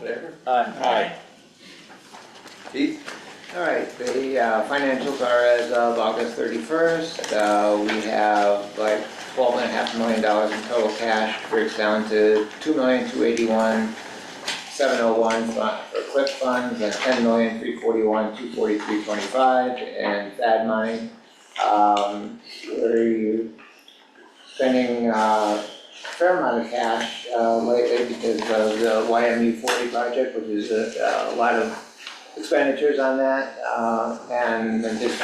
favor? Aye. Keith? All right, the financials are as of August 31st. We have like $12.5 million in total cash, breaks down to $2,281,701 for CLIP funds and $10,341,243.25 and FAD money. We're spending a fair amount of cash lately because of the YMU 40 project, which is a lot of expenditures on that, and just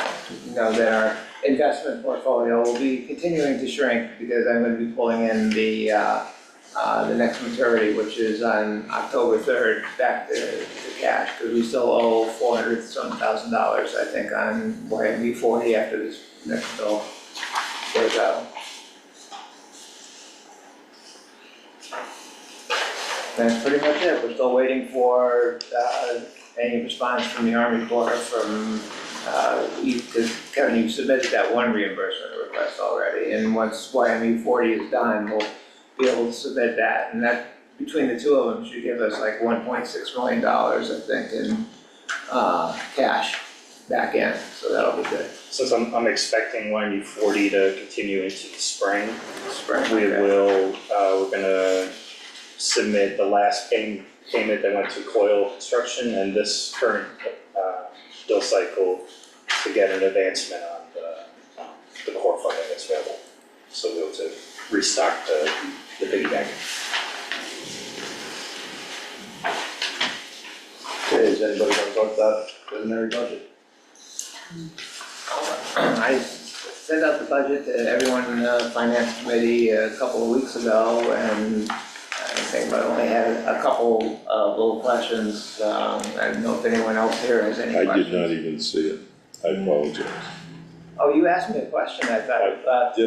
know that our investment portfolio will be continuing to shrink because I'm going to be pulling in the next maturity, which is on October 3rd, back to cash, because we still owe $400,000, I think, on YMU 40 after this next bill goes out. That's pretty much it. We're still waiting for any response from the Army Corps from, Kevin, you submitted that one reimbursement request already, and once YMU 40 is done, we'll be able to submit that, and that, between the two of them, should give us like $1.6 million, I think, in cash back in, so that'll be good. Since I'm expecting YMU 40 to continue into the spring, we're gonna submit the last payment that went to Coil Construction and this current bill cycle to get an advancement on the core funding that's available. So we'll be able to restock the piggy bank. Okay, is anybody want to talk about preliminary budget? I sent out the budget to everyone in the finance committee a couple of weeks ago, and I think I only had a couple of little questions. I don't know if anyone else here has any questions. I did not even see it. I apologize. Oh, you asked me a question, I thought, about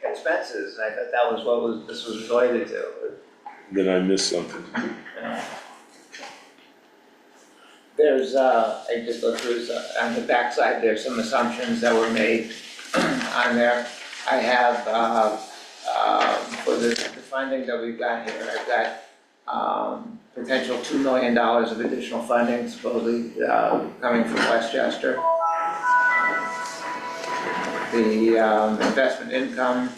expenses. I thought that was what this was related to. Then I missed something. There's, I just looked through, on the backside, there's some assumptions that were made on there. I have, for the funding that we've got here, I've got potential $2 million of additional funding supposedly coming from Westchester. The investment income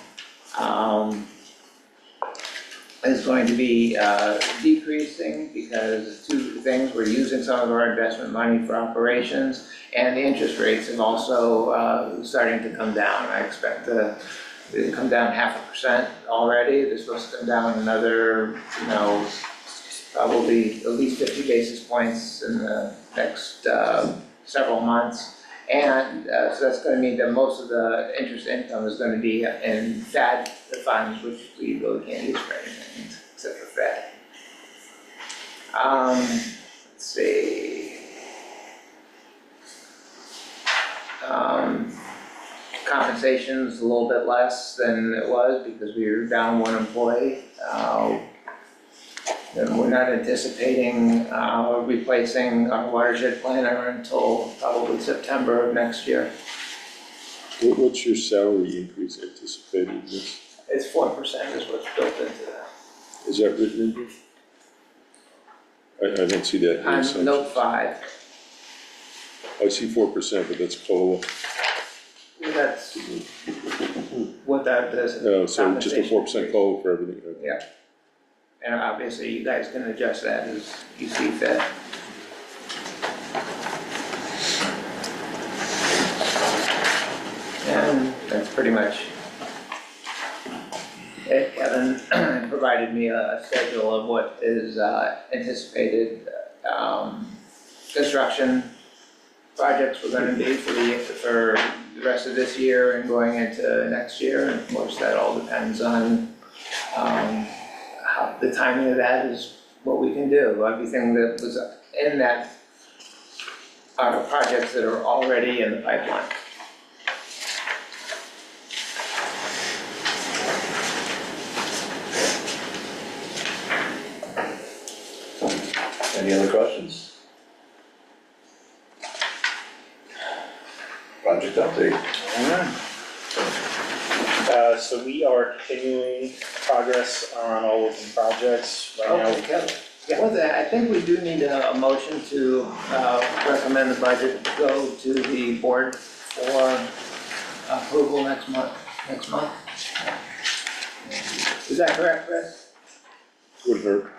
is going to be decreasing because two things, we're using some of our investment money for operations, and the interest rates have also starting to come down. I expect they come down 0.5% already. They're supposed to come down another, probably at least 50 basis points in the next several months. And so that's going to mean that most of the interest income is going to be in FAD funds, which we really can't use for anything except for FAD. Let's see. Compensation's a little bit less than it was because we were down one employee. And we're not anticipating replacing our watershed planner until probably September of next year. What's your salary increase anticipated in this? It's 4% is what's built into that. Is that written in here? I don't see that here. On note 5. I see 4%, but that's COLA. That's what that is. Oh, so just a 4% COLA for everything. Okay. Yeah. And obviously you guys can adjust that as you see fit. And that's pretty much it. Kevin provided me a schedule of what is anticipated construction projects we're going to be for the rest of this year and going into next year. And of course that all depends on how the timing of that is what we can do. Everything that was in that are projects that are already in the pipeline. Any other questions? Project update. So we are continuing progress on all of the projects right now. Okay, Kevin. Well, I think we do need a motion to recommend the budget go to the board for approval next month. Is that correct, Chris? Would hurt.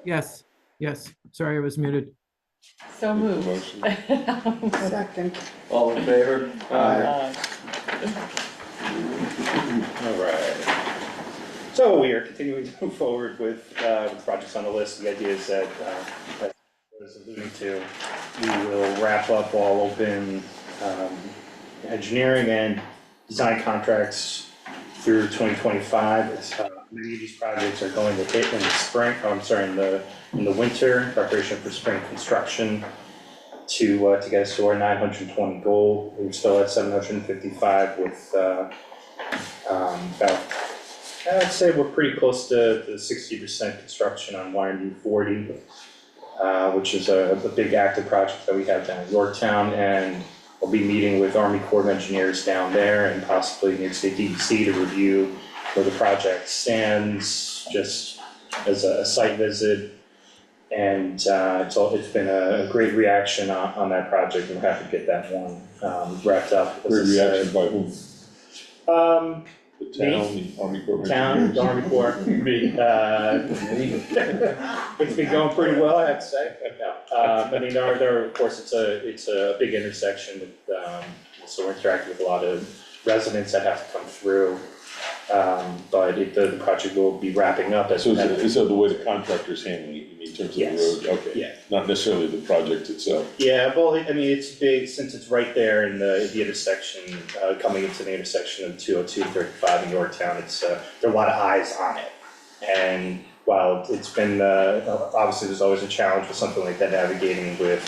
Yes. Yes, sorry, I was muted. So moved. Motion. Second. All in favor? All right. So we are continuing to move forward with projects on the list. The idea is that, as I was alluding to, we will wrap up all open engineering and design contracts through 2025. Many of these projects are going to hit in the spring, in the winter, in preparation for spring construction to get us to our 920 goal. We're still at 755 with about, I'd say we're pretty close to the 60% construction on YMU 40, which is a big active project that we have down in Yorktown, and I'll be meeting with Army Corps of Engineers down there and possibly New York State DEC to review where the project stands, just as a site visit. And it's been a great reaction on that project, and we're happy to get that one wrapped up. Great reaction by whom? The town, the Army Corps of Town, Engineers? the Army Corps, it's been going pretty well, I have to say. I mean, there, of course, it's a big intersection with, so we're interacting with a lot of residents that have to come through. But the project will be wrapping up as. So is that the way the contractor's handling it, in terms of the Yes. road? Okay. Yeah. Not necessarily the project itself. Yeah, well, I mean, it's big, since it's right there in the intersection, coming into the intersection of 202 and 35 in Yorktown, there are a lot of eyes on it. And while it's been, obviously there's always a challenge with something like that, navigating with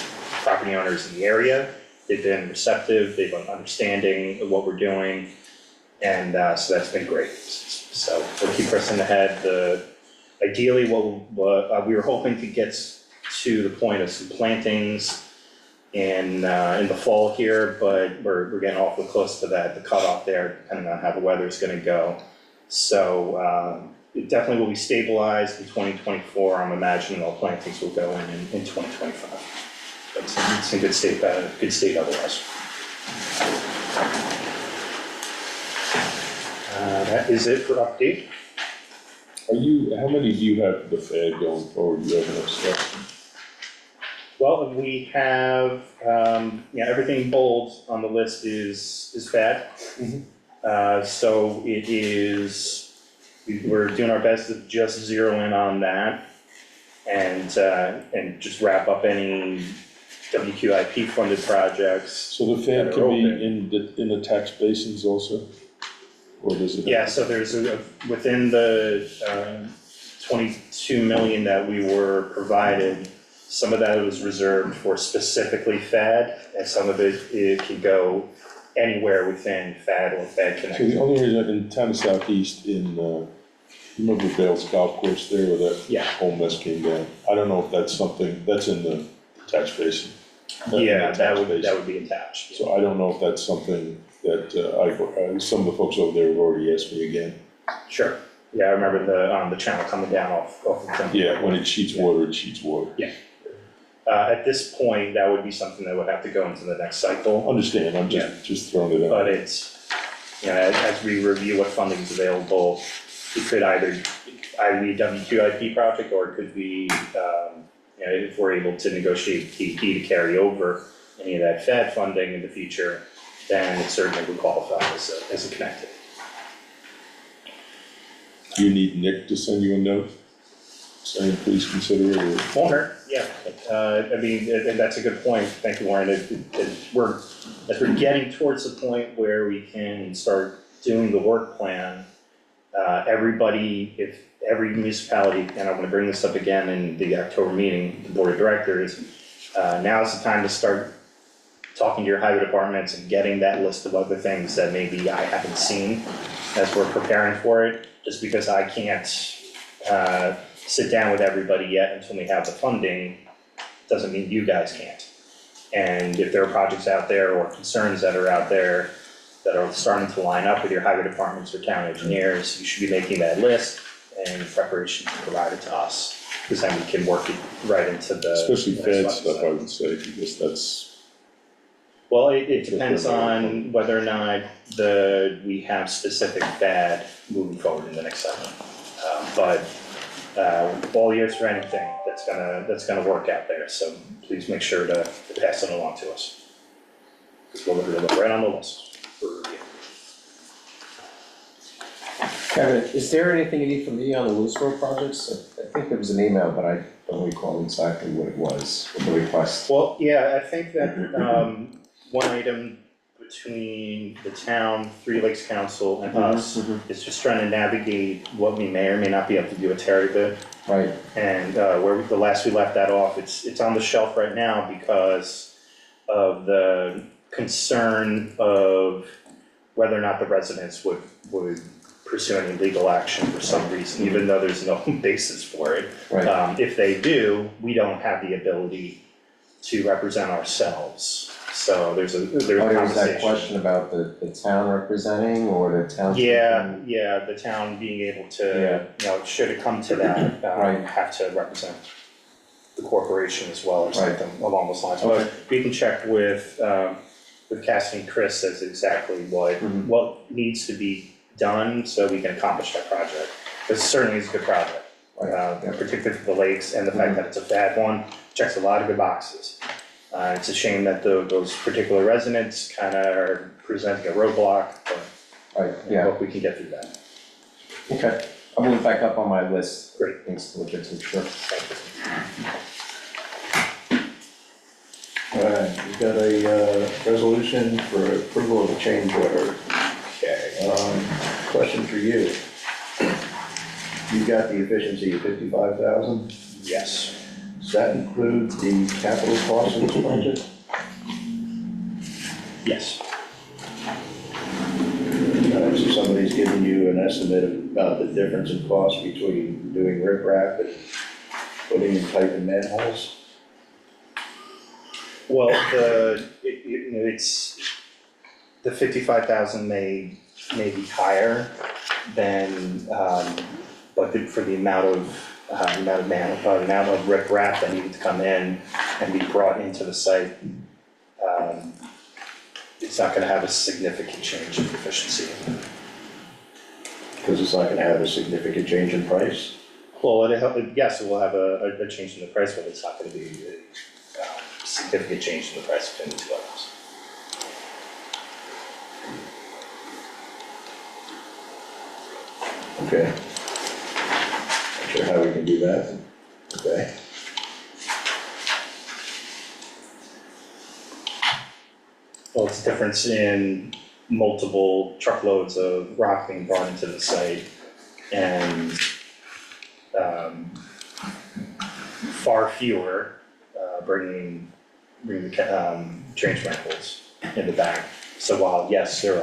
property owners in the area. They've been receptive, they've been understanding of what we're doing, and so that's been great. So we'll keep pressing ahead. Ideally, what we were hoping to get to the point of some plantings in the fall here, but we're getting awfully close to that, the cutoff there, depending on how the weather's gonna go. So it definitely will be stabilized in 2024. I'm imagining all plantings will go in 2025. But it's in good state otherwise. That is it for update. How many do you have for the Fed going forward? Do you have enough stuff? Well, we have, everything bold on the list is FAD. So it is, we're doing our best to just zero in on that and just wrap up any WQIP funded projects. So the Fed that are can be open. in the tax basins also? Or does it? Yeah, so there's within the 22 million that we were provided, some of that was reserved for specifically FAD, and some of it can go anywhere within FAD or FAD So the connected. only reason in town of Southeast you remember Bale's golf course there where that Yeah. whole mess came down? I don't know if that's something, that's in the tax basin. Yeah, The that tax would basin. be attached. So I don't know if that's something that some of the folks over there have already asked me again. Sure, yeah, I remember the channel coming down off the temple. Yeah, when it sheets water, it sheets water. At this point, that would be something that would have to go into the next cycle, Understand, I'm just throwing it out. but it's, as we review what funding is available, it could either be a WQIP project, or it could be, if we're able to negotiate TP to carry over any of that FAD funding in the future, then it certainly would qualify as a connected. Do you need Nick to send you a note saying please consider it? Or- Won't hurt, yeah. I mean, and that's a good point. Thank you, Warren. As we're getting towards the point where we can start doing the work plan, if every municipality, and I'm gonna bring this up again in the October meeting, the board of directors, now is the time to start talking to your highway departments and getting that list of other things that maybe I haven't seen as we're preparing for it, just because I can't sit down with everybody yet until we have the funding, doesn't mean you guys can't. And if there are projects out there or concerns that are out there that are starting to line up with your highway departments or town engineers, you should be making that list in preparation to provide it to us, because then we can work it right into the. Especially the fed next stuff, I website. would say, because that's, Well, it depends on whether or not we have specific FAD moving forward in the next cycle. But all ears for anything that's gonna work out there, so please make sure to pass it along to us. Because we'll look right on the list for review. Kevin, is there anything you need from me on the Lewisboro projects? I think there was an email, but I don't recall exactly what it was, what the request. Well, yeah, I think that one item between the town, Three Lakes Council and us is just trying to navigate what we may or may not be able to do at Terry bit. Right, And the last we left that off, it's on the shelf right now because of the concern of whether or not the residents would pursue any legal action for some reason, even though there's no basis for it. right, If they do, we don't have the ability to represent ourselves. So there's a oh, there was that conversation. question about the town representing or the town? Yeah, the town being able to, should it come to that, Right. have to represent the corporation as well or Right. something along those lines. Okay. But we can check with Cassie and Chris as exactly Mhm. what needs to be done so we can accomplish that project. Because certainly it's a good project, Right, yeah. particularly for the lakes and the fact that it's a FAD one, checks a lot of good boxes. It's a shame that those particular residents kind of are presenting a roadblock, but Right, I yeah, hope we can get through that. okay. I'll move back up on my list. Great. Things to look into, sure. Thank you. Alright, we've got a resolution for approval of a change order. Okay. Question for you. You've got the efficiency of 55,000. Yes. Does that include the capital cost of this project? Yes. So somebody's giving you an estimate about the difference in cost between doing riprap and putting in pipe and manholes? Well, it's, the 55,000 may be higher than, but for the amount of riprap that needed to come in and be brought into the site, it's not gonna have a significant change in efficiency. Because it's not gonna have a significant change in price? Well, yes, it will have a change in the price, but it's not gonna be a significant change in the price between the two items. Okay. Not sure how we can do that. Okay. Well, it's a difference in multiple truckloads of rock being brought into the site and far fewer bringing change rentals in the back. So while, yes, there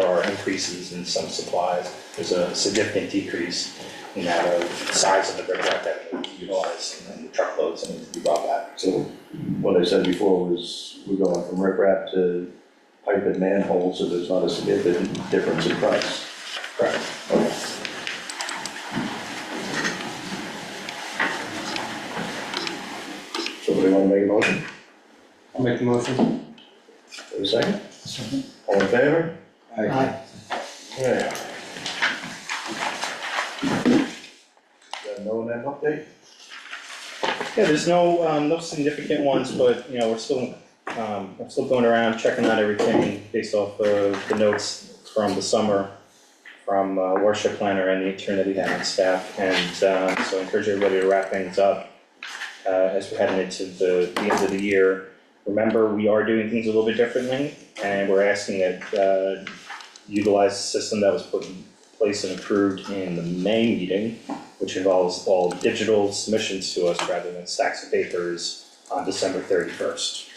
are increases in some supplies, there's a significant decrease in that of the size of the riprap that we utilize and the truckloads that need to be brought back. So what I said before was we're going from riprap to pipe and manhole, so there's not a significant difference in price. Correct. Okay. Somebody wanna make a motion? I'll make the motion. For a second? Second. All in favor? Aye. Yeah. Got no net update? Yeah, there's no significant ones, but, we're still, I'm still going around checking out everything based off of the notes from the summer from worship planner and the intern that he had on staff, and so I encourage everybody to wrap things up as we're heading into the end of the year. Remember, we are doing things a little bit differently, and we're asking that utilize the system that was put in place and approved in the May meeting, which involves all digital submissions to us rather than stacks of papers on December 31st.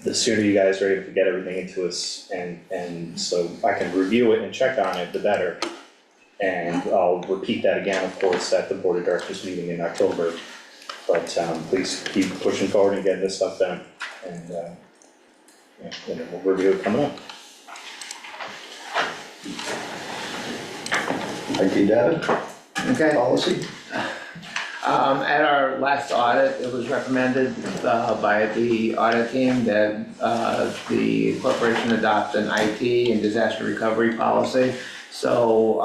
The sooner you guys are able to get everything into us and so I can review it and check on it, the better. And I'll repeat that again, of course, at the board of directors meeting in October. But please keep pushing forward and getting this stuff done, and then we'll review it coming up. IT data? Okay. policy? At our last audit, it was recommended by the audit team that the corporation adopt an IT and disaster recovery policy. So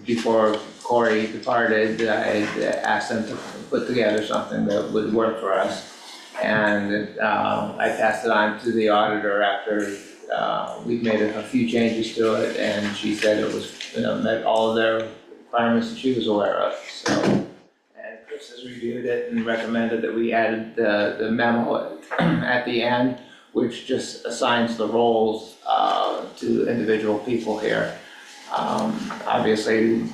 before Corey departed, I asked them to put together something that would work for us. And I passed it on to the auditor after we've made a few changes to it, and she said it was, met all of their requirements that she was aware of, so. And Chris has reviewed it and recommended that we added the memo at the end, which just assigns the roles to individual people here. Obviously,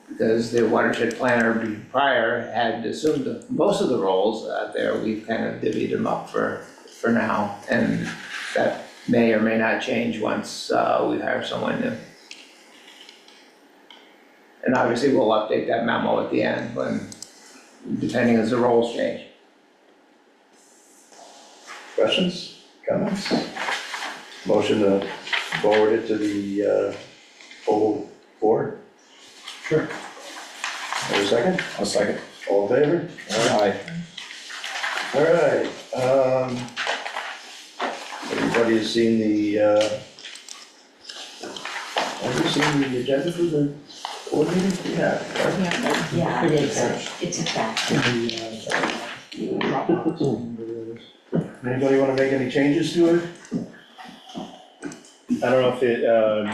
because the watershed planner prior had assumed most of the roles out there, we've kind of divvied them up for now, and that may or may not change once we hire someone new. And obviously, we'll update that memo at the end when, depending as the roles change. Questions, comments? Motion to forward it to the full board? Sure. Have a second? I'll second. All in favor? Aye. All right, everybody has seen the, have you seen the agenda for the board meeting? Yeah. right? Yeah, it's a fact. Anybody wanna make any changes to it? I don't know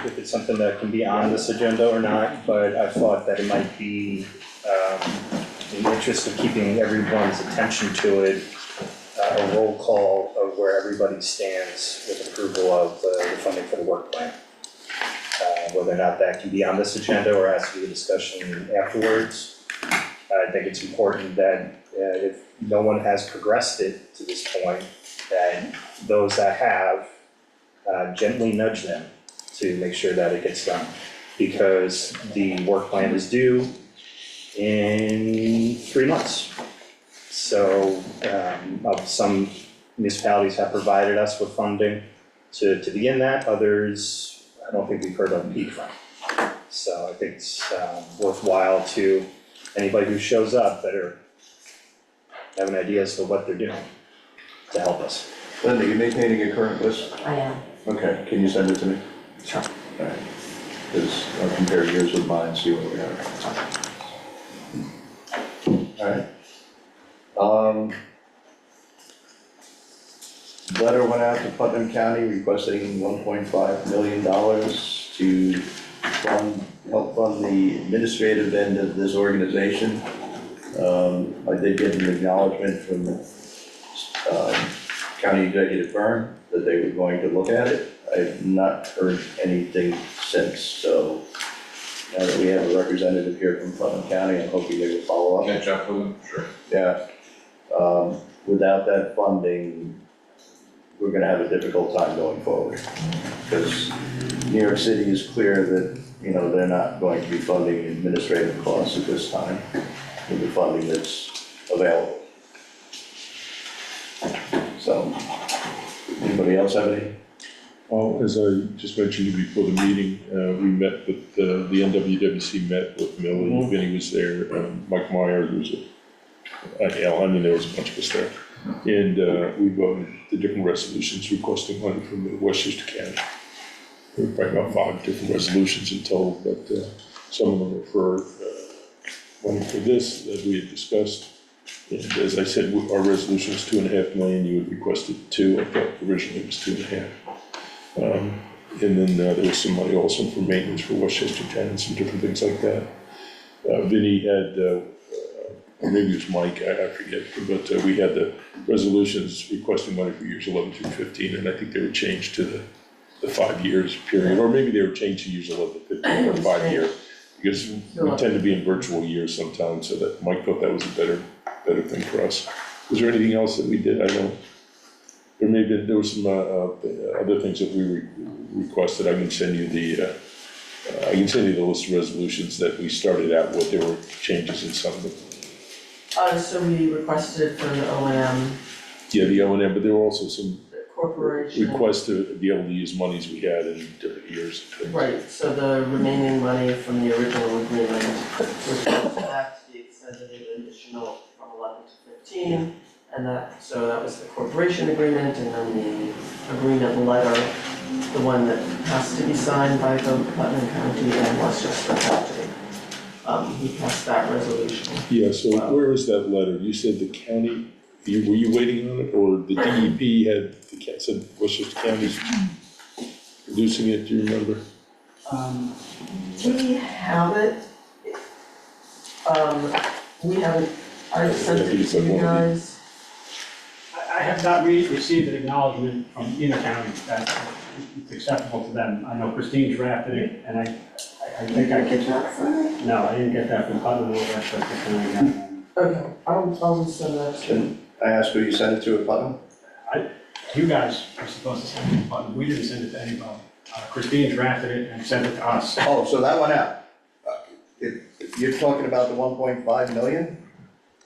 if it's something that can be on this agenda or not, but I thought that it might be, in the interest of keeping everyone's attention to it, a roll call of where everybody stands with approval of the funding for the work plan. Whether or not that can be on this agenda or has to be a discussion afterwards. I think it's important that if no one has progressed it to this point, that those that have, gently nudge them to make sure that it gets done. Because the work plan is due in 3 months. So, some municipalities have provided us with funding to begin that, others, I don't think we've heard of a peak from. So I think it's worthwhile to, anybody who shows up better have an idea as to what they're doing to help us. Linda, you maintaining a current list? I am. Okay, can you send it to me? Sure. All right, because I'll compare yours with mine, see what we have. All right. Letter went out to Putnam County requesting $1.5 million to help fund the administrative end of this organization. I did get an acknowledgement from County Executive Byrne that they were going to look at it. I have not heard anything since, so now that we have a representative here from Putnam County, I'm hoping they will follow up. Catch up with them, sure. Yeah. Without that funding, we're gonna have a difficult time going forward. Because New York City is clear that, they're not going to be funding administrative costs at this time with the funding that's available. So, anybody else have any? Well, as I just mentioned to you before the meeting, we met with, the NWWC met with Millie, Vinnie was there, Mike Meyer, there was there was a bunch of us there. And we voted the different resolutions requesting money from the Westchester County. There were probably about 5 different resolutions in total, but some of them were for money for this that we had discussed. And as I said, our resolution was $2.5 million, you had requested 2, I thought originally it was 2.5. And then there was some money also for maintenance for Westchester Town and some different things like that. Vinnie had, or maybe it was Mike, I forget, but we had the resolutions requesting money for years 11 through 15, and I think they were changed to the 5 years period, or maybe they were changed to years 11 to 15 or 5 year, because we tend to be in virtual years sometimes, so that Mike thought that was a better thing for us. Was there anything else that we did? I know there was some other things that we requested. I can send you the list of resolutions that we started out with. There were changes in some of them. So we requested for the O&M Yeah, the O&M, but there were also some corporation. requests to be able to use monies we had in different years. Right, so the remaining money from the original agreement was that to be extended an additional from 11 to 15. And so that was the corporation agreement, and then the agreement letter, the one that has to be signed by both Putnam County and Westchester County. He passed that resolution. Yeah, so where is that letter? You said the county, were you waiting on it, or the DEP said Westchester County's producing it, do you remember? We have it. We haven't, I sent it to you guys. I have not received an acknowledgement from either county that it's acceptable to them. I know Christine drafted it, and I think I Get that from me? no, I didn't get that from Putnam or Westchester County. Okay, I'll send that to you. Can I ask who you sent it to at Putnam? You guys are supposed to send it to Putnam. We didn't send it to anybody. Christine drafted it and sent it to us. Oh, so that went out. If you're talking about the 1.5 million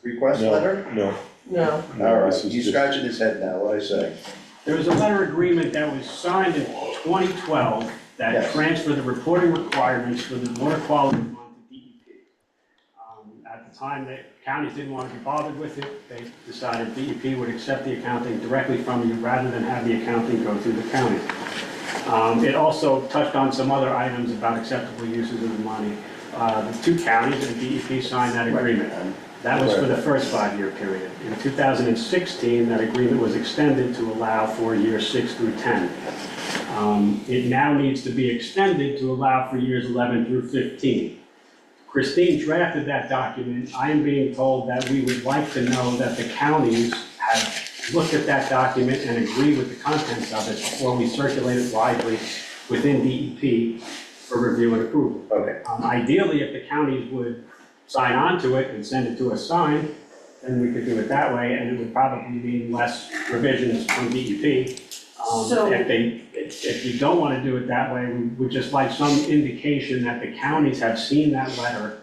request No, letter? No. No, All right, this is he's just- scratching his head now, what'd I say? There was a letter agreement that was signed in 2012 that Yes. transferred the reporting requirements for the water quality fund to DEP. At the time, the counties didn't want to be bothered with it. They decided DEP would accept the accounting directly from you rather than have the accounting go through the county. It also touched on some other items about acceptable uses of the money. The two counties and DEP signed that agreement. That was for the first 5-year period. In 2016, that agreement was extended to allow for years 6 through 10. It now needs to be extended to allow for years 11 through 15. Christine drafted that document. I am being told that we would like to know that the counties have looked at that document and agree with the contents of it before we circulate it widely within DEP for review and approval. Okay. Ideally, if the counties would sign on to it and send it to us signed, then we could do it that way, and it would probably mean less revisions from DEP. So- If you don't want to do it that way, we would just like some indication that the counties have seen that letter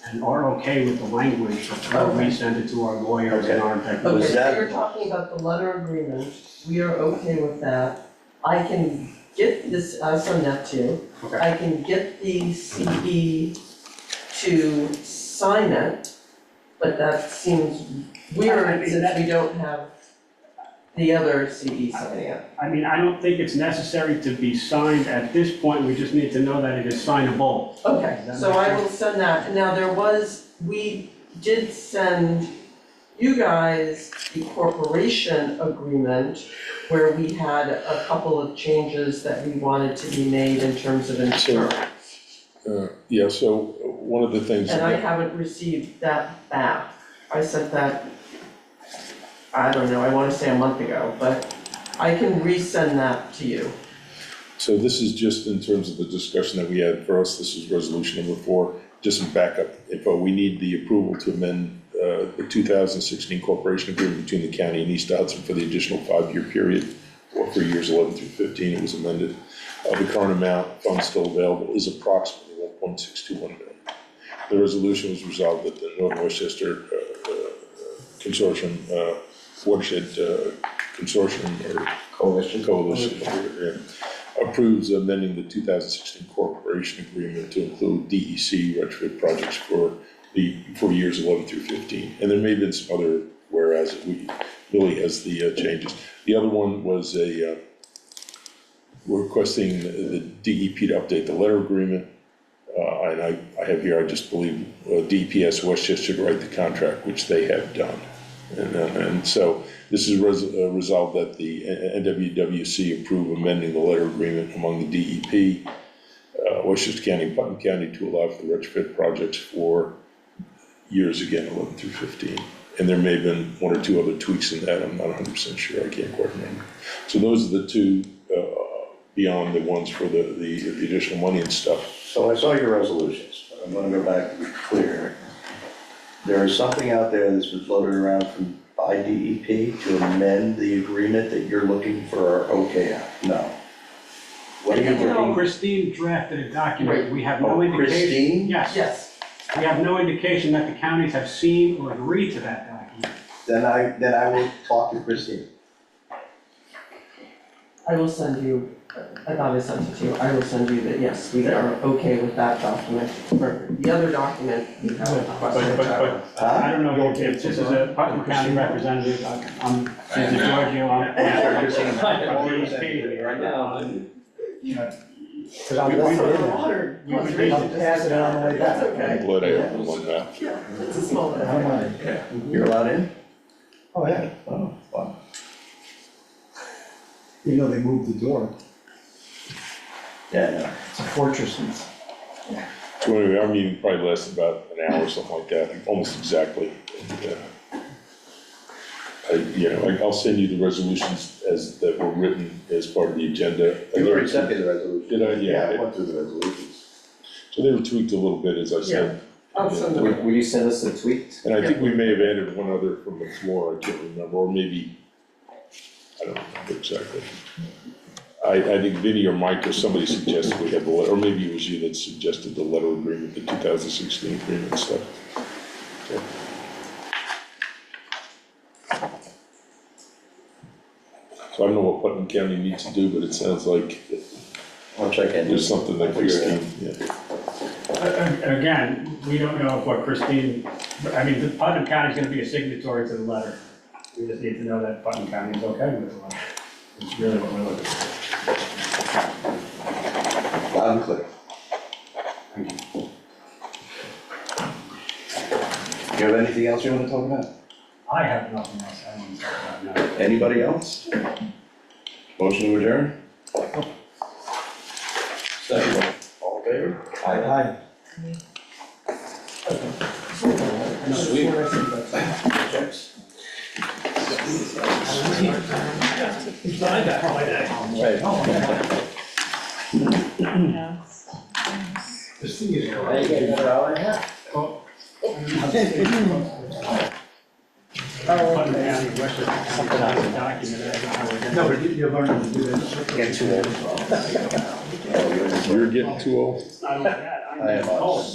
and are okay with the language before we send it to our lawyers and our technical. okay, Was so that- you're talking about the letter agreement, we are okay with that. I can get this, I'll send that to you. Okay. I can get the CE to sign it, but that seems I weird mean, since we don't have the other CE signing it. I mean, I don't think it's necessary to be signed at this point, we just need to know that it is signable. Okay, That so makes I sense. will send that. Now, we did send you guys the corporation agreement where we had a couple of changes that we wanted to be made in terms of insurance. Yeah, so one of the things. And I haven't received that back. I sent that, I don't know, I wanna say a month ago, but I can resend that to you. So this is just in terms of the discussion that we had. For us, this is resolution number 4, just some backup info. We need the approval to amend the 2016 corporation agreement between the county and East Hudson for the additional 5-year period, or for years 11 through 15, it was amended. The current amount, funds still available, is approximately $1.621 million. The resolution was resolved that the Northern Westchester Consortium, Watershed Consortium, or Coalition. approves amending the 2016 corporation agreement to include DEC retrofit projects for years 11 through 15. And there may have been some other whereas Billy has the changes. The other one was requesting the DEP to update the letter agreement. And I have here, I just believe DEP asked Westchester to write the contract, which they have done. And so this is resolved that the NWWC approve amending the letter agreement among the DEP, Westchester County, and Putnam County to allow for the retrofit projects for years again, 11 through 15. And there may have been 1 or 2 other tweaks in that, I'm not 100% sure, I can't quite remember. So those are the two beyond the ones for the additional money and stuff. So I saw your resolutions, but I'm gonna go back and be clear. There is something out there that's been floated around by DEP to amend the agreement that you're looking for our okay on. No. What are you looking? Christine drafted a document, we have no Oh, indication. Christine? Yes, Yes, we have no indication that the counties have seen or agreed to that document. Then I will talk to Christine. I will send you I thought I sent it to you, I will send you that, yes, we are okay with that document. For the other document, you have a question. But I don't know if this is a Putnam County representative, I'm Susan Giorgio, I'm from DEP. Right now. Cause I'm water. We would need to pass it on the way back. That's I'm okay. glad I have one now. Yeah, it's a small one. You're allowed in? Oh, yeah, Oh, wow. even though they moved the door, Yeah, it's a fortress. So anyway, our meeting probably lasts about an hour, something like that, almost exactly. And, I'll send you the resolutions as, that were written as part of the agenda. you already sent me the resolution. Did I? Yeah. I went through the resolutions. So they were tweaked a little bit, as I said. I'll send Will it. will you send us the tweet? And I think we may have added one other from the floor, I can't remember, or maybe, I don't remember exactly. I think Vinnie or Mike or somebody suggested we have the letter, or maybe it was you that suggested the letter agreement, the 2016 agreement and stuff. Yeah. So I don't know what Putnam County needs to do, but it sounds like I'll check in. there's something that Figure it Christine, yeah. Again, we don't know what Christine, I mean, the Putnam County's gonna be a signatory to the letter. We just need to know that Putnam County is okay with the letter. It's really what we're looking for. Loud and clear. Thank you. You have anything else you want to talk about? I have nothing else I want to talk about now. Anybody else? Motion to adjourn? Second. All in favor? Aye. Sweet. Putnam County, Westchester County, document, I don't know how we're gonna- No, but you're learning to do that. Get too old. You're getting too old. It's not only that, I am I'm old.